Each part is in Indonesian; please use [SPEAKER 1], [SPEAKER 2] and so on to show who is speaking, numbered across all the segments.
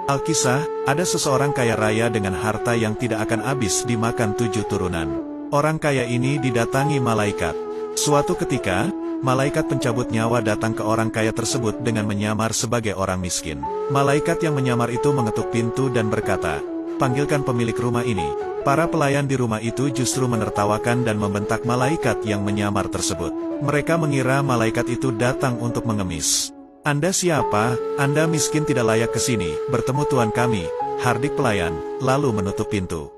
[SPEAKER 1] Alkisah, ada seseorang kaya raya dengan harta yang tidak akan habis dimakan 7 turunan. Orang kaya ini didatangi malaikat. Suatu ketika, malaikat pencabut nyawa datang ke orang kaya tersebut dengan menyamar sebagai orang miskin. Malaikat yang menyamar itu mengetuk pintu dan berkata, "Panggilkan pemilik rumah ini." Para pelayan di rumah itu justru menertawakan dan membentak malaikat yang menyamar tersebut. Mereka mengira malaikat itu datang untuk mengemis. "Anda siapa? Anda miskin tidak layak ke sini, bertemu Tuan kami," hardik pelayan, lalu menutup pintu.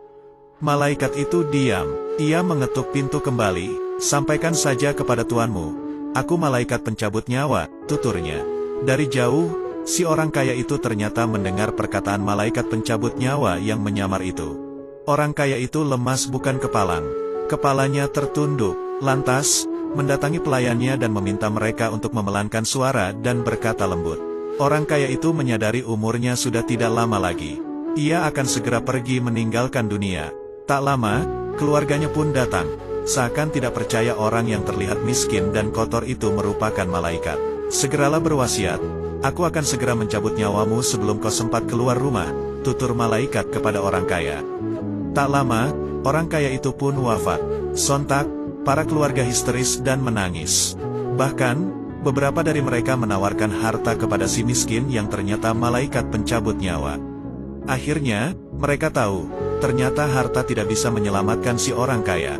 [SPEAKER 1] Malaikat itu diam. Ia mengetuk pintu kembali. "Sampaikan saja kepada tuanmu. Aku malaikat pencabut nyawa," tuturnya. Dari jauh, si orang kaya itu ternyata mendengar perkataan malaikat pencabut nyawa yang menyamar itu. Orang kaya itu lemas bukan kepalang. Kepalanya tertunduk, lantas mendatangi pelayannya dan meminta mereka untuk memelankan suara dan berkata lembut. Orang kaya itu menyadari umurnya sudah tidak lama lagi. Ia akan segera pergi meninggalkan dunia. Tak lama, keluarganya pun datang. Seakan tidak percaya orang yang terlihat miskin dan kotor itu merupakan malaikat. "Segeralah berwasiat, aku akan segera mencabut nyawamu sebelum kau sempat keluar rumah," tutur malaikat kepada orang kaya. Tak lama, orang kaya itu pun wafat. Sontak, para keluarga histeris dan menangis. Bahkan, beberapa dari mereka menawarkan harta kepada si miskin yang ternyata malaikat pencabut nyawa. Akhirnya, mereka tahu, ternyata harta tidak bisa menyelamatkan si orang kaya.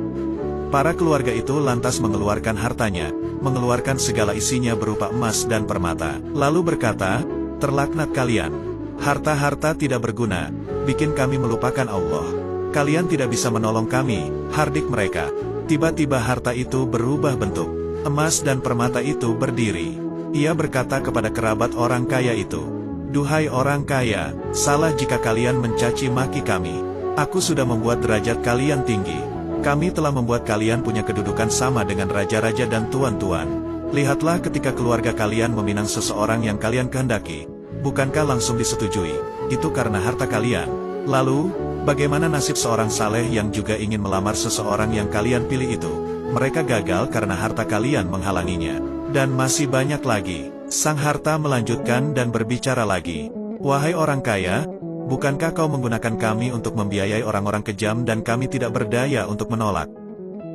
[SPEAKER 1] Para keluarga itu lantas mengeluarkan hartanya, mengeluarkan segala isinya berupa emas dan permata. Lalu berkata, "Terlaknat kalian. Harta-harta tidak berguna, bikin kami melupakan Allah. Kalian tidak bisa menolong kami," hardik mereka. Tiba-tiba harta itu berubah bentuk. Emas dan permata itu berdiri. Ia berkata kepada kerabat orang kaya itu, "Duhai orang kaya, salah jika kalian mencaci maki kami. Aku sudah membuat derajat kalian tinggi. Kami telah membuat kalian punya kedudukan sama dengan raja-raja dan tuan-tuan. Lihatlah ketika keluarga kalian meminang seseorang yang kalian kehendaki. Bukankah langsung disetujui? Itu karena harta kalian. Lalu, bagaimana nasib seorang saleh yang juga ingin melamar seseorang yang kalian pilih itu? Mereka gagal karena harta kalian menghalanginya. Dan masih banyak lagi." Sang harta melanjutkan dan berbicara lagi. "Wahai orang kaya, bukankah kau menggunakan kami untuk membiayai orang-orang kejam dan kami tidak berdaya untuk menolak?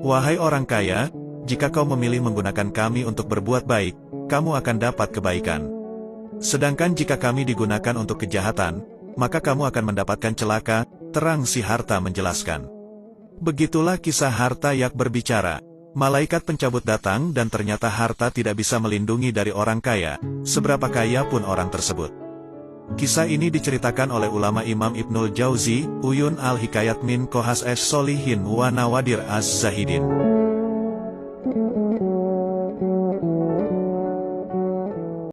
[SPEAKER 1] Wahai orang kaya, jika kau memilih menggunakan kami untuk berbuat baik, kamu akan dapat kebaikan. Sedangkan jika kami digunakan untuk kejahatan, maka kamu akan mendapatkan celaka," terang si harta menjelaskan. Begitulah kisah harta yang berbicara. Malaikat pencabut datang dan ternyata harta tidak bisa melindungi dari orang kaya, seberapa kaya pun orang tersebut. Kisah ini diceritakan oleh ulama Imam Ibnul Jauzi, Uyun al-Hikayat min Kohas Solihin wa Nawadir az-Zahidin.